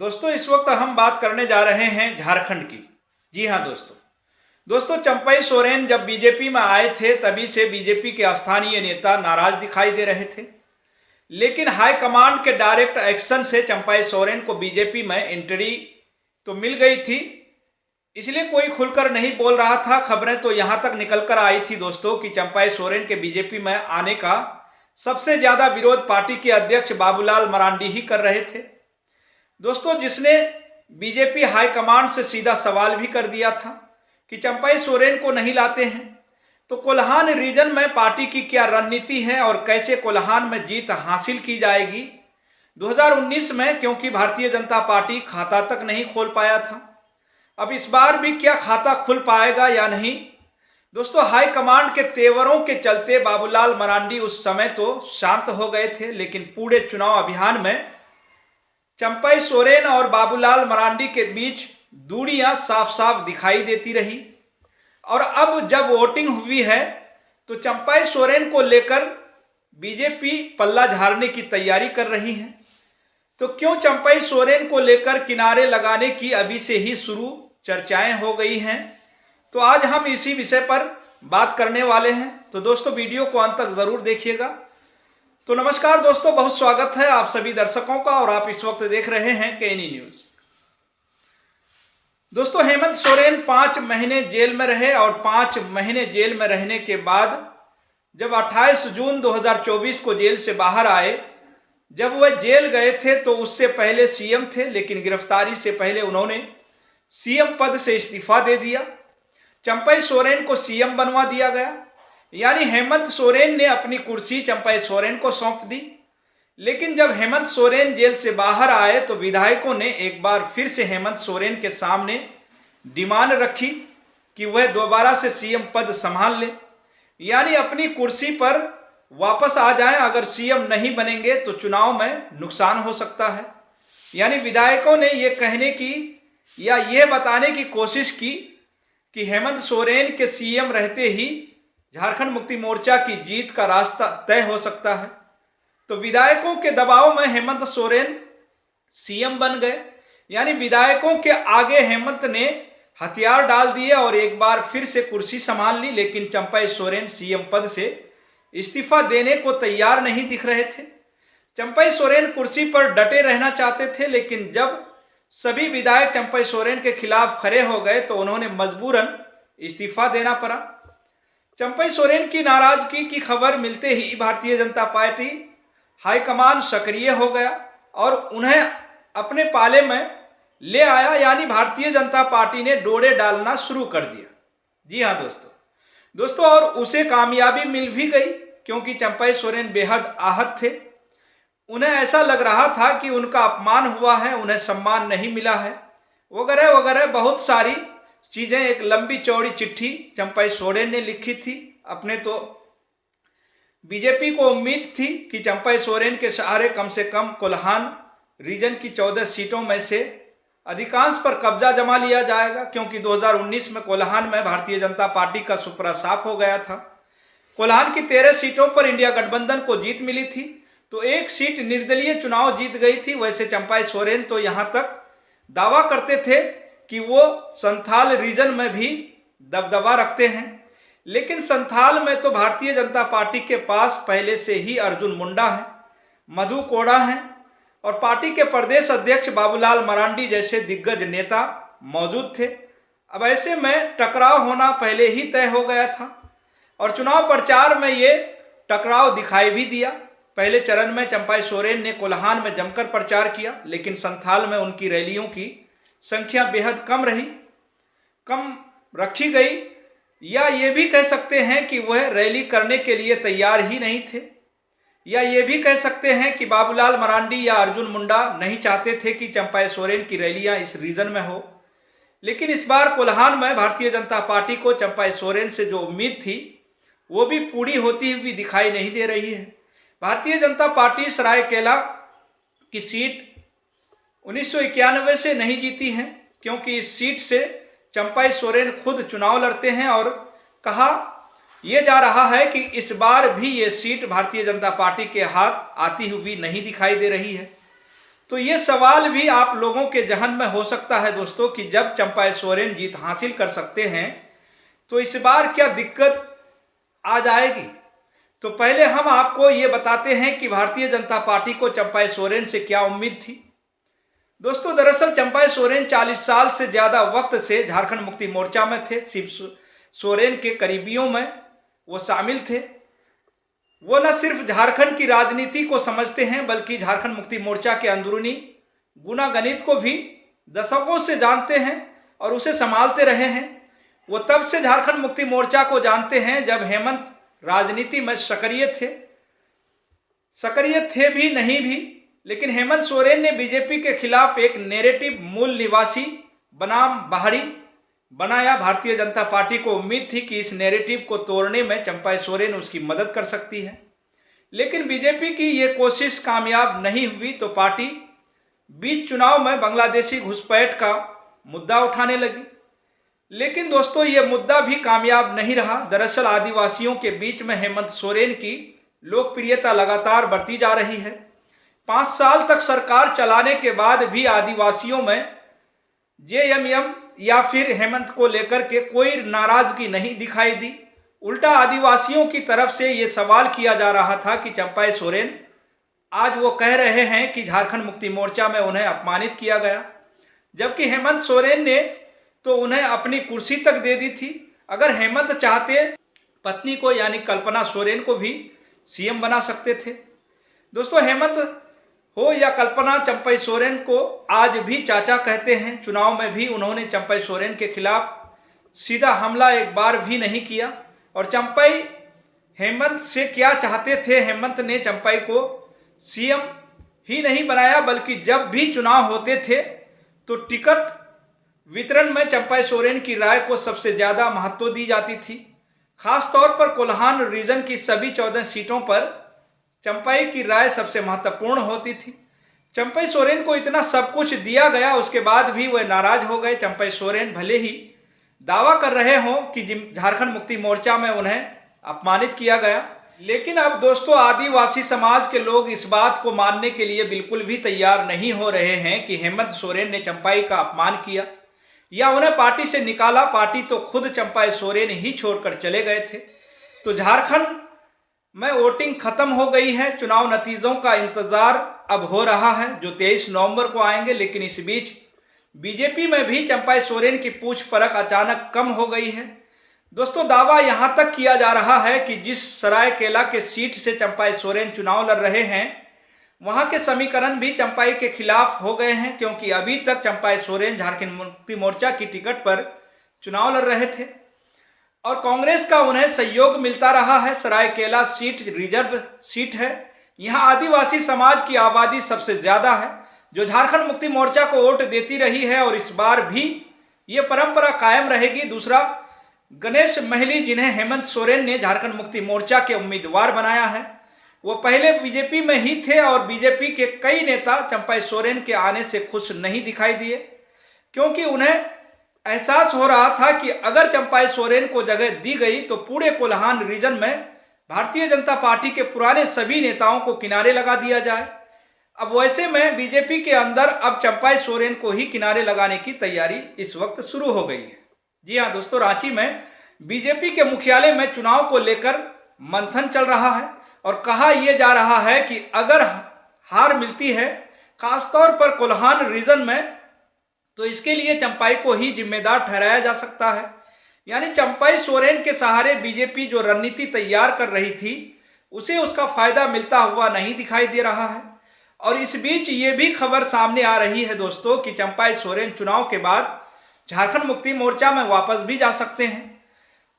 दोस्तों इस वक्त हम बात करने जा रहे हैं झारखंड की। जी हाँ दोस्तों चंपई सोरेन जब बीजेपी में आए थे तभी से बीजेपी के स्थानीय नेता नाराज दिखाई दे रहे थे, लेकिन हाईकमांड के डायरेक्ट एक्शन से चंपई सोरेन को बीजेपी में एंट्री तो मिल गई थी, इसलिए कोई खुलकर नहीं बोल रहा था। खबरें तो यहाँ तक निकल कर आई थी दोस्तों कि चंपई सोरेन के बीजेपी में आने का सबसे ज़्यादा विरोध पार्टी के अध्यक्ष बाबूलाल मरांडी ही कर रहे थे दोस्तों, जिसने बीजेपी हाईकमांड से सीधा सवाल भी कर दिया था कि चंपई सोरेन को नहीं लाते हैं तो कोल्हान रीजन में पार्टी की क्या रणनीति है और कैसे कोल्हान में जीत हासिल की जाएगी 2019 में, क्योंकि भारतीय जनता पार्टी खाता तक नहीं खोल पाया था। अब इस बार भी क्या खाता खुल पाएगा या नहीं दोस्तों। हाईकमांड के तेवरों के चलते बाबूलाल मरांडी उस समय तो शांत हो गए थे, लेकिन पूरे चुनाव अभियान में चंपई सोरेन और बाबूलाल मरांडी के बीच दूरियां साफ साफ दिखाई देती रही। और अब जब वोटिंग हुई है तो चंपई सोरेन को लेकर बीजेपी पल्ला झाड़ने की तैयारी कर रही है। तो क्यों चंपई सोरेन को लेकर किनारे लगाने की अभी से ही शुरू चर्चाएं हो गई हैं, तो आज हम इसी विषय पर बात करने वाले हैं। तो दोस्तों वीडियो को अंत तक जरूर देखिएगा। तो नमस्कार दोस्तों, बहुत स्वागत है आप सभी दर्शकों का और आप इस वक्त देख रहे हैं केनी न्यूज। दोस्तों हेमंत सोरेन 5 महीने जेल में रहे और 5 महीने जेल में रहने के बाद जब 28 जून 2024 को जेल से बाहर आए, जब वह जेल गए थे तो उससे पहले सीएम थे, लेकिन गिरफ्तारी से पहले उन्होंने सीएम पद से इस्तीफा दे दिया। चंपई सोरेन को सीएम बनवा दिया गया, यानी हेमंत सोरेन ने अपनी कुर्सी चंपई सोरेन को सौंप दी। लेकिन जब हेमंत सोरेन जेल से बाहर आए तो विधायकों ने एक बार फिर से हेमंत सोरेन के सामने डिमांड रखी कि वह दोबारा से सीएम पद संभाल ले, यानी अपनी कुर्सी पर वापस आ जाएं। अगर सीएम नहीं बनेंगे तो चुनाव में नुकसान हो सकता है। यानी विधायकों ने ये कहने की या ये बताने की कोशिश की कि हेमंत सोरेन के सीएम रहते ही झारखंड मुक्ति मोर्चा की जीत का रास्ता तय हो सकता है। तो विधायकों के दबाव में हेमंत सोरेन सीएम बन गए, यानी विधायकों के आगे हेमंत ने हथियार डाल दिए और एक बार फिर से कुर्सी संभाल ली। लेकिन चंपई सोरेन सीएम पद से इस्तीफा देने को तैयार नहीं दिख रहे थे। चंपई सोरेन कुर्सी पर डटे रहना चाहते थे, लेकिन जब सभी विधायक चंपई सोरेन के खिलाफ खड़े हो गए तो उन्होंने मजबूरन इस्तीफा देना पड़ा। चंपई सोरेन की नाराजगी की खबर मिलते ही भारतीय जनता पार्टी हाईकमान सक्रिय हो गया और उन्हें अपने पाले में ले आया, यानी भारतीय जनता पार्टी ने डोरे डालना शुरू कर दिया। जी हाँ दोस्तों और उसे कामयाबी मिल भी गई, क्योंकि चंपई सोरेन बेहद आहत थे। उन्हें ऐसा लग रहा था कि उनका अपमान हुआ है, उन्हें सम्मान नहीं मिला है, वगैरह वगैरह बहुत सारी चीज़ें। एक लंबी चौड़ी चिट्ठी चंपई सोरेन ने लिखी थी अपने। तो बीजेपी को उम्मीद थी कि चंपई सोरेन के सहारे कम से कम कोल्हान रीजन की 14 सीटों में से अधिकांश पर कब्जा जमा लिया जाएगा, क्योंकि 2019 में कोल्हान में भारतीय जनता पार्टी का सुपरा साफ हो गया था। कोल्हान की 13 सीटों पर इंडिया गठबंधन को जीत मिली थी, तो एक सीट निर्दलीय चुनाव जीत गई थी। वैसे चंपई सोरेन तो यहाँ तक दावा करते थे कि वो संथाल रीजन में भी दबदबा रखते हैं, लेकिन संथाल में तो भारतीय जनता पार्टी के पास पहले से ही अर्जुन मुंडा है, मधु कोड़ा हैं और पार्टी के प्रदेश अध्यक्ष बाबूलाल मरांडी जैसे दिग्गज नेता मौजूद थे। अब ऐसे में टकराव होना पहले ही तय हो गया था और चुनाव प्रचार में ये टकराव दिखाई भी दिया। पहले चरण में चंपई सोरेन ने कोल्हान में जमकर प्रचार किया, लेकिन संथाल में उनकी रैलियों की संख्या बेहद कम रखी गई, या ये भी कह सकते हैं कि वह रैली करने के लिए तैयार ही नहीं थे, या ये भी कह सकते हैं कि बाबूलाल मरांडी या अर्जुन मुंडा नहीं चाहते थे कि चंपई सोरेन की रैलियां इस रीजन में हो। लेकिन इस बार कोल्हान में भारतीय जनता पार्टी को चंपई सोरेन से जो उम्मीद थी वो भी पूरी होती हुई दिखाई नहीं दे रही है। भारतीय जनता पार्टी सरायकेला की सीट 1991 से नहीं जीती है, क्योंकि इस सीट से चंपई सोरेन खुद चुनाव लड़ते हैं और कहा यह जा रहा है कि इस बार भी ये सीट भारतीय जनता पार्टी के हाथ आती हुई नहीं दिखाई दे रही है। तो ये सवाल भी आप लोगों के जहन में हो सकता है दोस्तों कि जब चंपाई सोरेन जीत हासिल कर सकते हैं तो इस बार क्या दिक्कत आ जाएगी। तो पहले हम आपको ये बताते हैं कि भारतीय जनता पार्टी को चंपाई सोरेन से क्या उम्मीद थी। दोस्तों दरअसल चंपाई सोरेन 40 साल से ज़्यादा वक्त से झारखंड मुक्ति मोर्चा में थे। शिव सोरेन के करीबियों में वो शामिल थे। वो न सिर्फ झारखंड की राजनीति को समझते हैं बल्कि झारखंड मुक्ति मोर्चा के अंदरूनी गुनागणित को भी दशकों से जानते हैं और उसे संभालते रहे हैं। वो तब से झारखंड मुक्ति मोर्चा को जानते हैं जब हेमंत राजनीति में सक्रिय थे भी नहीं भी, लेकिन हेमंत सोरेन ने बीजेपी के खिलाफ एक नैरेटिव मूल निवासी बनाम बाहरी बनाया। भारतीय जनता पार्टी को उम्मीद थी कि इस नैरेटिव को तोड़ने में चंपाई सोरेन उसकी मदद कर सकती है, लेकिन बीजेपी की ये कोशिश कामयाब नहीं हुई तो पार्टी बीच चुनाव में बांग्लादेशी घुसपैठ का मुद्दा उठाने लगी। लेकिन दोस्तों ये मुद्दा भी कामयाब नहीं रहा। दरअसल आदिवासियों के बीच में हेमंत सोरेन की लोकप्रियता लगातार बढ़ती जा रही है। 5 साल तक सरकार चलाने के बाद भी आदिवासियों में जेएमएम या फिर हेमंत को लेकर के कोई नाराजगी नहीं दिखाई दी। उल्टा आदिवासियों की तरफ से ये सवाल किया जा रहा था कि चंपाई सोरेन आज वो कह रहे हैं कि झारखंड मुक्ति मोर्चा में उन्हें अपमानित किया गया, जबकि हेमंत सोरेन ने तो उन्हें अपनी कुर्सी तक दे दी थी। अगर हेमंत चाहते पत्नी को यानी कल्पना सोरेन को भी सीएम बना सकते थे। दोस्तों हेमंत हो या कल्पना चंपाई सोरेन को आज भी चाचा कहते हैं। चुनाव में भी उन्होंने चंपाई सोरेन के खिलाफ सीधा हमला एक बार भी नहीं किया। और चंपाई हेमंत से क्या चाहते थे, हेमंत ने चंपाई को सीएम ही नहीं बनाया बल्कि जब भी चुनाव होते थे तो टिकट वितरण में चंपाई सोरेन की राय को सबसे ज्यादा महत्व दी जाती थी। खासतौर पर कोल्हान रीजन की सभी 14 सीटों पर चंपाई की राय सबसे महत्वपूर्ण होती थी। चंपाई सोरेन को इतना सब कुछ दिया गया, उसके बाद भी वह नाराज हो गए। चंपाई सोरेन भले ही दावा कर रहे हों कि झारखंड मुक्ति मोर्चा में उन्हें अपमानित किया गया, लेकिन अब दोस्तों आदिवासी समाज के लोग इस बात को मानने के लिए बिल्कुल भी तैयार नहीं हो रहे हैं कि हेमंत सोरेन ने चंपाई का अपमान किया या उन्हें पार्टी से निकाला। पार्टी तो खुद चंपाई सोरेन ही छोड़कर चले गए थे। तो झारखंड में वोटिंग खत्म हो गई है। चुनाव नतीजों का इंतजार अब हो रहा है जो 23 नवंबर को आएंगे, लेकिन इस बीच बीजेपी में भी चंपाई सोरेन की पूछ फरक अचानक कम हो गई है। दोस्तों दावा यहां तक किया जा रहा है कि जिस सरायकेला के सीट से चंपाई सोरेन चुनाव लड़ रहे हैं वहां के समीकरण भी चंपाई के खिलाफ हो गए हैं, क्योंकि अभी तक चंपाई सोरेन झारखंड मुक्ति मोर्चा की टिकट पर चुनाव लड़ रहे थे और कांग्रेस का उन्हें सहयोग मिलता रहा है। सरायकेला सीट रिजर्व सीट है। यहां आदिवासी समाज की आबादी सबसे ज्यादा है जो झारखंड मुक्ति मोर्चा को वोट देती रही है और इस बार भी ये परंपरा कायम रहेगी। दूसरा, गणेश महली जिन्हें हेमंत सोरेन ने झारखंड मुक्ति मोर्चा के उम्मीदवार बनाया है, वो पहले बीजेपी में ही थे और बीजेपी के कई नेता चंपाई सोरेन के आने से खुश नहीं दिखाई दिए, क्योंकि उन्हें एहसास हो रहा था कि अगर चंपाई सोरेन को जगह दी गई तो पूरे कोल्हान रीजन में भारतीय जनता पार्टी के पुराने सभी नेताओं को किनारे लगा दिया जाए। अब वैसे में बीजेपी के अंदर अब चंपाई सोरेन को ही किनारे लगाने की तैयारी इस वक्त शुरू हो गई है। जी हाँ दोस्तों, रांची में बीजेपी के मुख्यालय में चुनाव को लेकर मंथन चल रहा है और कहा यह जा रहा है कि अगर हार मिलती है खासतौर पर कोल्हान रीजन में तो इसके लिए चंपाई को ही जिम्मेदार ठहराया जा सकता है। यानी चंपाई सोरेन के सहारे बीजेपी जो रणनीति तैयार कर रही थी उसे उसका फायदा मिलता हुआ नहीं दिखाई दे रहा है। और इस बीच ये भी खबर सामने आ रही है दोस्तों कि चंपाई सोरेन चुनाव के बाद झारखंड मुक्ति मोर्चा में वापस भी जा सकते हैं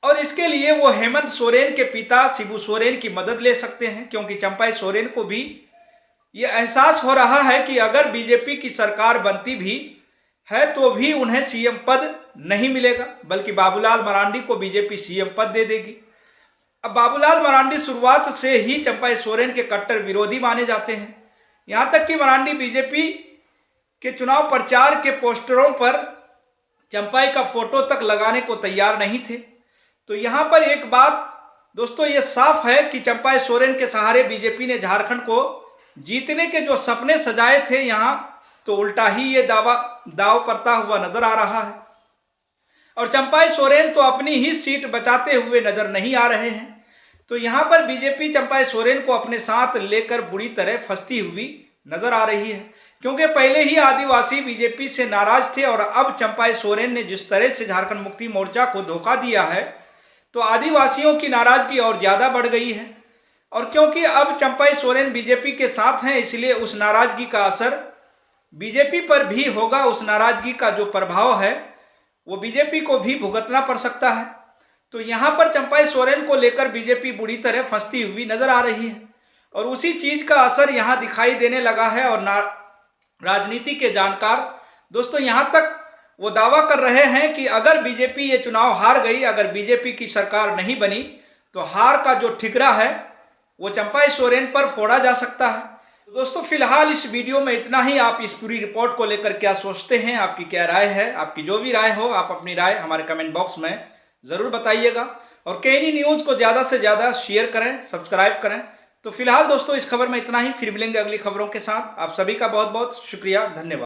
और इसके लिए वो हेमंत सोरेन के पिता शिबू सोरेन की मदद ले सकते हैं, क्योंकि चंपाई सोरेन को भी ये एहसास हो रहा है कि अगर बीजेपी की सरकार बनती भी है तो भी उन्हें सीएम पद नहीं मिलेगा, बल्कि बाबूलाल मरांडी को बीजेपी सीएम पद दे देगी। अब बाबूलाल मरांडी शुरुआत से ही चंपाई सोरेन के कट्टर विरोधी माने जाते हैं। यहां तक कि मरांडी बीजेपी के चुनाव प्रचार के पोस्टरों पर चंपाई का फोटो तक लगाने को तैयार नहीं थे। तो यहां पर एक बात दोस्तों ये साफ है कि चंपाई सोरेन के सहारे बीजेपी ने झारखंड को जीतने के जो सपने सजाए थे यहाँ, तो उल्टा ही ये दाव करता हुआ नजर आ रहा है। और चंपाई सोरेन तो अपनी ही सीट बचाते हुए नजर नहीं आ रहे हैं। तो यहाँ पर बीजेपी चंपाई सोरेन को अपने साथ लेकर बुरी तरह फंसती हुई नजर आ रही है, क्योंकि पहले ही आदिवासी बीजेपी से नाराज थे और अब चंपाई सोरेन ने जिस तरह से झारखंड मुक्ति मोर्चा को धोखा दिया है, तो आदिवासियों की नाराजगी और ज्यादा बढ़ गई है। और क्योंकि अब चंपाई सोरेन बीजेपी के साथ हैं, इसलिए उस नाराजगी का असर बीजेपी पर भी होगा। उस नाराजगी का जो प्रभाव है वो बीजेपी को भी भुगतना पड़ सकता है। तो यहाँ पर चंपाई सोरेन को लेकर बीजेपी बुरी तरह फंसती हुई नजर आ रही है और उसी चीज का असर यहाँ दिखाई देने लगा है। और राजनीति के जानकार दोस्तों यहाँ तक वो दावा कर रहे हैं कि अगर बीजेपी ये चुनाव हार गई, अगर बीजेपी की सरकार नहीं बनी, तो हार का जो ठिकरा है वो चंपाई सोरेन पर फोड़ा जा सकता है। तो दोस्तों फिलहाल इस वीडियो में इतना ही। आप इस पूरी रिपोर्ट को लेकर क्या सोचते हैं, आपकी क्या राय है? आपकी जो भी राय हो, आप अपनी राय हमारे कमेंट बॉक्स में जरूर बताइएगा और केएनई न्यूज़ को ज़्यादा से ज़्यादा शेयर करें, सब्सक्राइब करें। तो फिलहाल दोस्तों इस खबर में इतना ही। फिर मिलेंगे अगली खबरों के साथ। आप सभी का बहुत बहुत शुक्रिया, धन्यवाद।